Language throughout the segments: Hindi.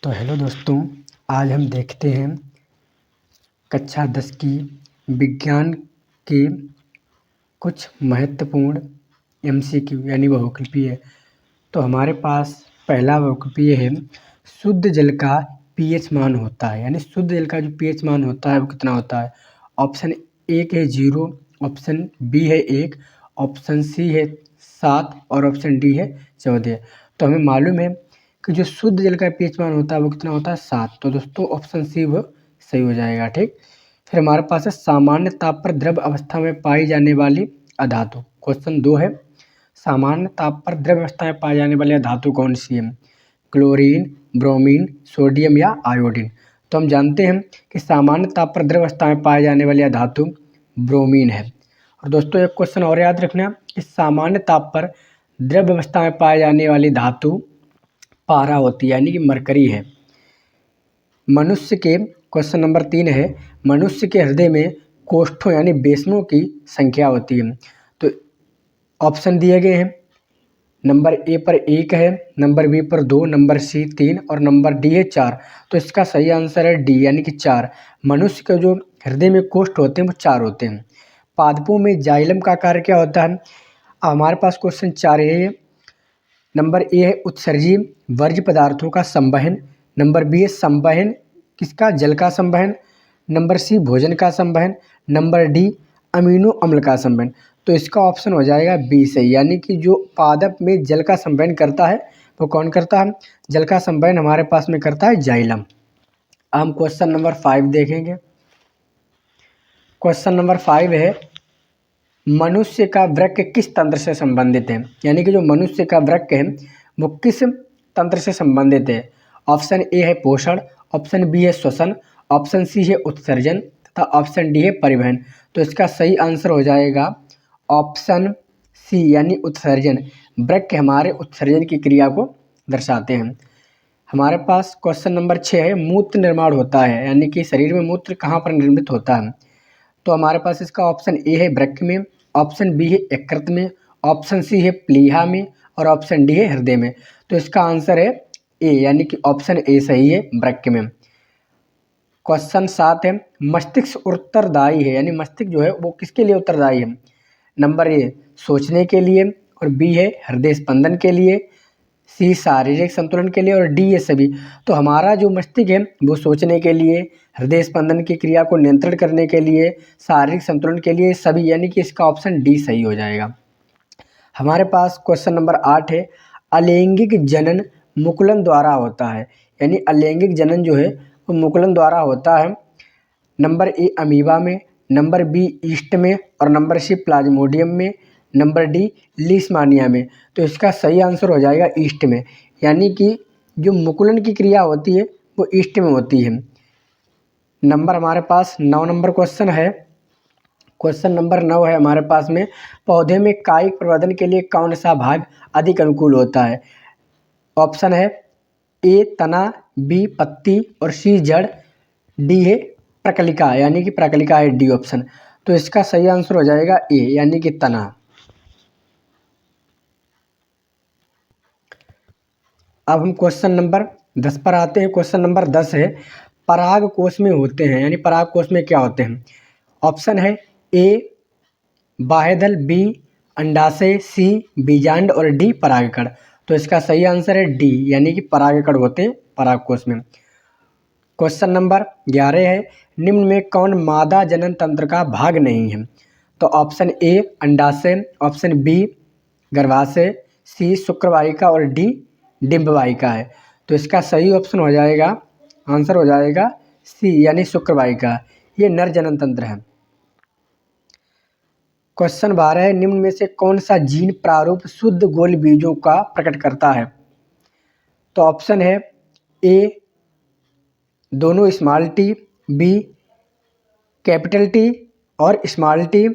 तो हेलो दोस्तों, आज हम देखते हैं कक्षा 10 की विज्ञान के कुछ महत्वपूर्ण एमसीक्यू यानी बहुकल्पीय। तो हमारे पास पहला बहुकल्पीय है, शुद्ध जल का पीएच मान होता है, यानी शुद्ध जल का जो पीएच मान होता है वो कितना होता है। ऑप्शन ए है 0, ऑप्शन बी है 1, ऑप्शन सी है 7 और ऑप्शन डी है 14। तो हमें मालूम है कि जो शुद्ध जल का पीएच मान होता है वो कितना होता है 7। तो दोस्तों ऑप्शन सी वो सही हो जाएगा। ठीक, फिर हमारे पास है सामान्य ताप पर द्रव अवस्था में पाई जाने वाली अधातु। क्वेश्चन 2 है, सामान्य ताप पर द्रव अवस्था में पाई जाने वाली धातु कौन सी है। क्लोरीन, ब्रोमीन, सोडियम या आयोडीन। तो हम जानते हैं कि सामान्य ताप पर द्रव अवस्था में पाए जाने वाली धातु ब्रोमीन है। और दोस्तों एक क्वेश्चन और याद रखना, कि सामान्य ताप पर द्रव अवस्था में पाए जाने वाली धातु पारा होती है, यानी कि मरकरी है। मनुष्य के क्वेश्चन नंबर 3 है, मनुष्य के हृदय में कोष्ठों यानी बेसनों की संख्या होती है। तो ऑप्शन दिए गए हैं, नंबर ए पर 1 है, नंबर बी पर 2, नंबर सी 3 और नंबर डी है 4। तो इसका सही आंसर है डी, यानी कि 4। मनुष्य के जो हृदय में कोष्ठ होते हैं वो 4 होते हैं। पादपों में जाइलम का कार्य क्या होता है। हमारे पास क्वेश्चन 4 है, नंबर ए है उत्सर्जी वर्ज्य पदार्थों का संवहन, नंबर बी है संवहन किसका, जल का संवहन, नंबर सी भोजन का संवहन, नंबर डी अमीनो अम्ल का संवहन। तो इसका ऑप्शन हो जाएगा बी सही, यानी कि जो पादप में जल का संवहन करता है वो कौन करता है, जल का संवहन हमारे पास में करता है जाइलम। हम क्वेश्चन नंबर 5 देखेंगे। क्वेश्चन नंबर 5 है, मनुष्य का वृक्क किस तंत्र से संबंधित है, यानी कि जो मनुष्य का वृक्क है वो किस तंत्र से संबंधित है। ऑप्शन ए है पोषण, ऑप्शन बी है श्वसन, ऑप्शन सी है उत्सर्जन तथा ऑप्शन डी है परिवहन। तो इसका सही आंसर हो जाएगा ऑप्शन सी, यानी उत्सर्जन। वृक्क हमारे उत्सर्जन की क्रिया को दर्शाते हैं। हमारे पास क्वेश्चन नंबर 6 है, मूत्र निर्माण होता है, यानी कि शरीर में मूत्र कहाँ पर निर्मित होता है। तो हमारे पास इसका ऑप्शन ए है वृक्क में, ऑप्शन बी है यकृत में, ऑप्शन सी है प्लीहा में और ऑप्शन डी है हृदय में। तो इसका आंसर है ए, यानी कि ऑप्शन ए सही है, वृक्क में। क्वेश्चन 7 है, मस्तिष्क उत्तरदायी है, यानी मस्तिष्क जो है वो किसके लिए उत्तरदायी है। नंबर ए सोचने के लिए और बी है हृदय स्पंदन के लिए, सी शारीरिक संतुलन के लिए और डी ये सभी। तो हमारा जो मस्तिष्क है वो सोचने के लिए, हृदय स्पंदन की क्रिया को नियंत्रण करने के लिए, शारीरिक संतुलन के लिए सभी, यानी कि इसका ऑप्शन डी सही हो जाएगा। हमारे पास क्वेश्चन नंबर 8 है, अलैंगिक जनन मुकुलन द्वारा होता है, यानी अलैंगिक जनन जो है वो मुकुलन द्वारा होता है। नंबर ए अमीबा में, नंबर बी ईस्ट में और नंबर सी प्लाज्मोडियम में, नंबर डी लीशमानिया में। तो इसका सही आंसर हो जाएगा ईस्ट में, यानी कि जो मुकुलन की क्रिया होती है वो ईस्ट में होती है। नंबर हमारे पास 9 नंबर क्वेश्चन है। क्वेश्चन नंबर 9 है हमारे पास में, पौधे में कायिक प्रवर्धन के लिए कौन सा भाग अधिक अनुकूल होता है। ऑप्शन है ए तना, बी पत्ती और सी जड़, डी है प्रकलिका, यानी कि प्रकलिका है डी ऑप्शन। तो इसका सही आंसर हो जाएगा ए, यानी कि तना। अब हम क्वेश्चन नंबर 10 पर आते हैं। क्वेश्चन नंबर 10 है, पराग कोश में होते हैं, यानी पराग कोश में क्या होते हैं। ऑप्शन है ए बाह्यदल, बी अंडाशय, सी बीजांड और डी परागकण। तो इसका सही आंसर है डी, यानी कि परागकण होते हैं पराग कोश में। क्वेश्चन नंबर 11 है, निम्न में कौन मादा जनन तंत्र का भाग नहीं है। तो ऑप्शन ए अंडाशय, ऑप्शन बी गर्भाशय, सी शुक्रवाहिका और डी डिंबवाहिका है। तो इसका सही ऑप्शन हो जाएगा, आंसर हो जाएगा सी, यानी शुक्रवाहिका। ये नर जनन तंत्र है। क्वेश्चन 12 है, निम्न में से कौन सा जीन प्रारूप शुद्ध गोल बीजों का प्रकट करता है। तो ऑप्शन है ए दोनों small T, B capital T और small T,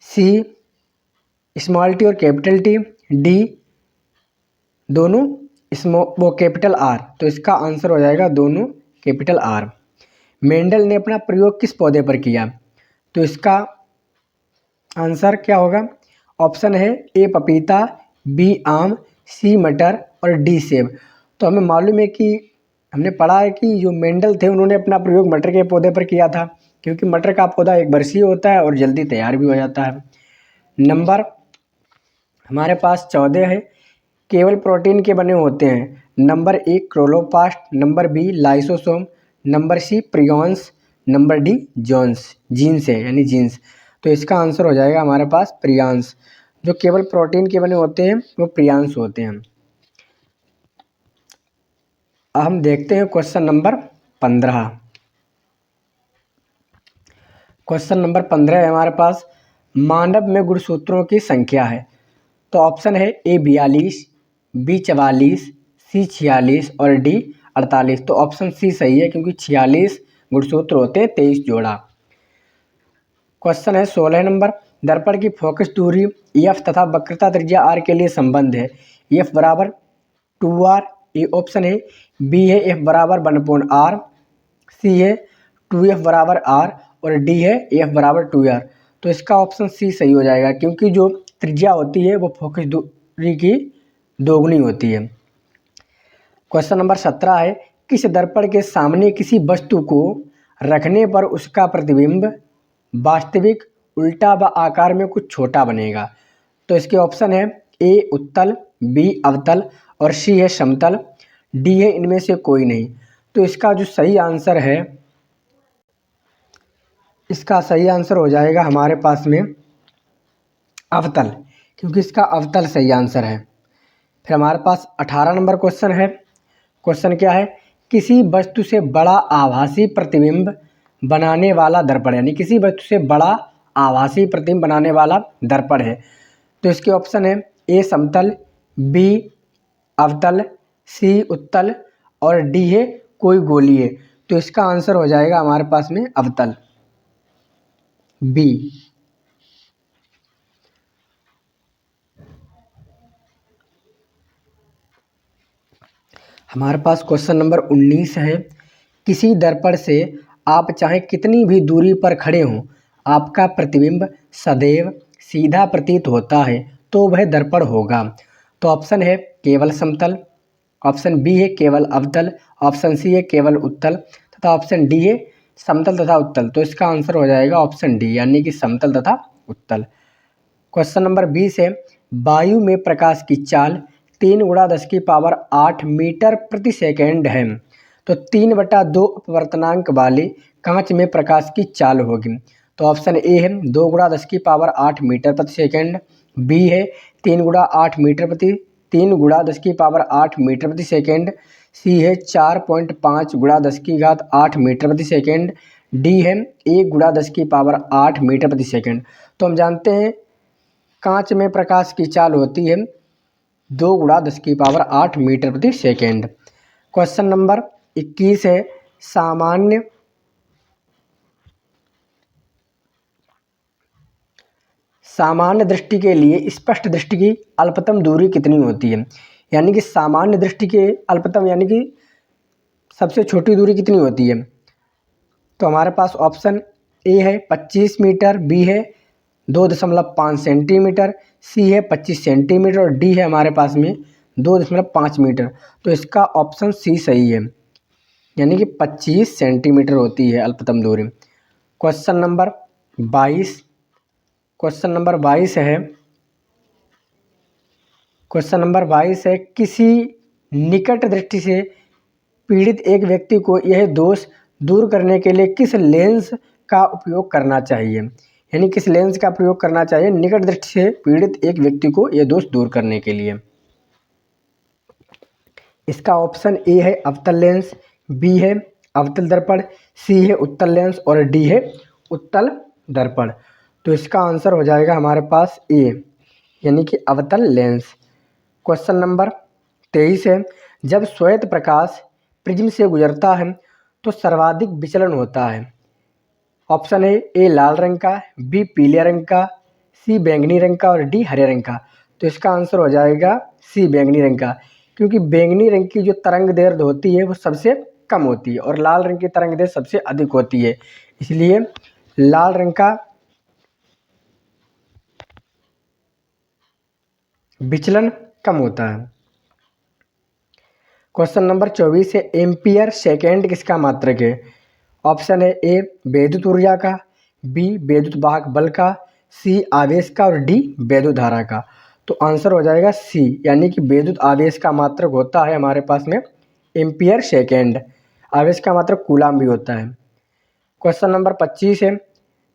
C small T और कैपिटल टी, डी दोनों वो कैपिटल आर। तो इसका आंसर हो जाएगा दोनों कैपिटल आर। मेंडल ने अपना प्रयोग किस पौधे पर किया। तो इसका आंसर क्या होगा। ऑप्शन है ए पपीता, बी आम, सी मटर और डी सेब। तो हमें मालूम है कि हमने पढ़ा है कि जो मेंडल थे उन्होंने अपना प्रयोग मटर के पौधे पर किया था, क्योंकि मटर का पौधा एक वर्षीय होता है और जल्दी तैयार भी हो जाता है। नंबर हमारे पास 14 है, केवल प्रोटीन के बने होते हैं। Number A chloroplast, number B lysosome, number C prions, number D genes, genes है यानी जीन्स। तो इसका आंसर हो जाएगा हमारे पास प्रियांश। जो केवल प्रोटीन के बने होते हैं वो प्रियांश होते हैं। अब हम देखते हैं क्वेश्चन नंबर 15। क्वेश्चन नंबर 15 है हमारे पास, मानव में गुणसूत्रों की संख्या है। तो ऑप्शन है ए 42, बी 44, सी 46 और डी 48। तो ऑप्शन सी सही है, क्योंकि 46 गुणसूत्र होते हैं, 23 जोड़ा। क्वेश्चन है 16 नंबर, दर्पण की फोकस दूरी एफ तथा वक्रता त्रिज्या आर के लिए संबंध है। एफ बराबर 2r, ए ऑप्शन है, बी है एफ बराबर 1/r, सी है 2f बराबर आर और डी है एफ बराबर 2r। तो इसका ऑप्शन सी सही हो जाएगा, क्योंकि जो त्रिज्या होती है वो फोकस दूरी की दोगुनी होती है। क्वेश्चन नंबर 17 है, किस दर्पण के सामने किसी वस्तु को रखने पर उसका प्रतिबिंब वास्तविक, उल्टा व आकार में कुछ छोटा बनेगा। तो इसके ऑप्शन है ए उत्तल, बी अवतल और सी है समतल, डी है इनमें से कोई नहीं। तो इसका जो सही आंसर है, इसका सही आंसर हो जाएगा हमारे पास में अवतल, क्योंकि इसका अवतल सही आंसर है। फिर हमारे पास 18 नंबर क्वेश्चन है। क्वेश्चन क्या है, किसी वस्तु से बड़ा आभासी प्रतिबिंब बनाने वाला दर्पण, यानी किसी वस्तु से बड़ा आभासी प्रतिबिंब बनाने वाला दर्पण है। तो इसके ऑप्शन है ए समतल, बी अवतल, सी उत्तल और डी है कोई गोलीय। तो इसका आंसर हो जाएगा हमारे पास में अवतल, बी। हमारे पास क्वेश्चन नंबर 19 है, किसी दर्पण से आप चाहे कितनी भी दूरी पर खड़े हों, आपका प्रतिबिंब सदैव सीधा प्रतीत होता है, तो वह दर्पण होगा। तो ऑप्शन है केवल समतल, ऑप्शन बी है केवल अवतल, ऑप्शन सी है केवल उत्तल तथा ऑप्शन डी है समतल तथा उत्तल। तो इसका आंसर हो जाएगा ऑप्शन डी, यानी कि समतल तथा उत्तल। क्वेश्चन नंबर 20 है, वायु में प्रकाश की चाल 3 × 10⁸ मीटर प्रति सेकेंड है। तो 3/2 अपवर्तनांक वाले कांच में प्रकाश की चाल होगी। तो ऑप्शन ए है 2 × 10⁸ मीटर प्रति सेकेंड, बी है 3 × 10 मीटर प्रति सेकेंड, सी है 4.5 × 10⁸ मीटर प्रति सेकेंड, डी है 1 × 10⁸ मीटर प्रति सेकेंड। तो हम जानते हैं कांच में प्रकाश की चाल होती है 2 × 10⁸ मीटर प्रति सेकेंड। क्वेश्चन नंबर 21 है, सामान्य दृष्टि के लिए स्पष्ट दृष्टि की अल्पतम दूरी कितनी होती है। यानी कि सामान्य दृष्टि के अल्पतम यानी कि सबसे छोटी दूरी कितनी होती है। तो हमारे पास ऑप्शन ए है 25 मीटर, बी है 2.5 सेंटीमीटर, सी है 25 सेंटीमीटर और डी है हमारे पास में 2.5 मीटर। तो इसका ऑप्शन सी सही है, यानी कि 25 सेंटीमीटर होती है अल्पतम दूरी। क्वेश्चन नंबर 22, क्वेश्चन नंबर 22 है, क्वेश्चन नंबर 22 है, किसी निकट दृष्टि से पीड़ित एक व्यक्ति को यह दोष दूर करने के लिए किस लेंस का उपयोग करना चाहिए। यानी किस लेंस का प्रयोग करना चाहिए निकट दृष्टि से पीड़ित एक व्यक्ति को यह दोष दूर करने के लिए। इसका ऑप्शन ए है अवतल लेंस, बी है अवतल दर्पण, सी है उत्तल लेंस और डी है उत्तल दर्पण। तो इसका आंसर हो जाएगा हमारे पास ए, यानी कि अवतल लेंस। क्वेश्चन नंबर 23 है, जब श्वेत प्रकाश प्रिज्म से गुजरता है तो सर्वाधिक विचलन होता है। ऑप्शन है ए लाल रंग का, बी पीले रंग का, सी बैंगनी रंग का और डी हरे रंग का। तो इसका आंसर हो जाएगा सी बैंगनी रंग का, क्योंकि बैंगनी रंग की जो तरंग दैर्ध्य होती है वो सबसे कम होती है और लाल रंग की तरंग दैर्ध्य सबसे अधिक होती है, इसलिए लाल रंग का विचलन कम होता है। क्वेश्चन नंबर 24 है, एम्पियर सेकेंड किसका मात्रक है? ऑप्शन है ए विद्युत ऊर्जा का, बी विद्युत वाहक बल का, सी आवेश का और डी विद्युत धारा का। तो आंसर हो जाएगा सी, यानी कि विद्युत आवेश का मात्रक होता है हमारे पास में एम्पियर सेकेंड। आवेश का मात्रक कूलाम भी होता है। क्वेश्चन नंबर 25 है,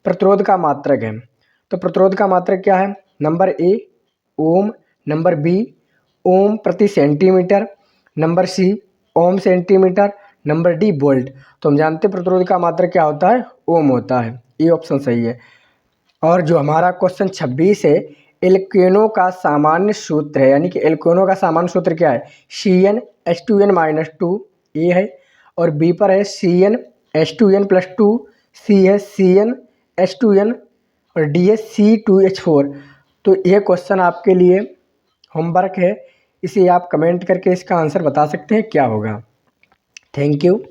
प्रतिरोध का मात्रक है। तो प्रतिरोध का मात्रक क्या है? Number A ohm, number B ohm प्रति centimetre, number C ohm centimetre, number D volt. तो हम जानते हैं प्रतिरोध का मात्रक क्या होता है? ओम होता है। ये ऑप्शन सही है। और जो हमारा क्वेश्चन 26 है, एल्केनो का सामान्य सूत्र है, यानी कि एल्केनो का सामान्य सूत्र क्या है? CnH2n-2 ये है, और बी पर है CnH2n+2, सी है CnH2n और डी है C2H4। तो ये क्वेश्चन आपके लिए होमवर्क है, इसे आप कमेंट करके इसका आंसर बता सकते हैं क्या होगा। Thank you.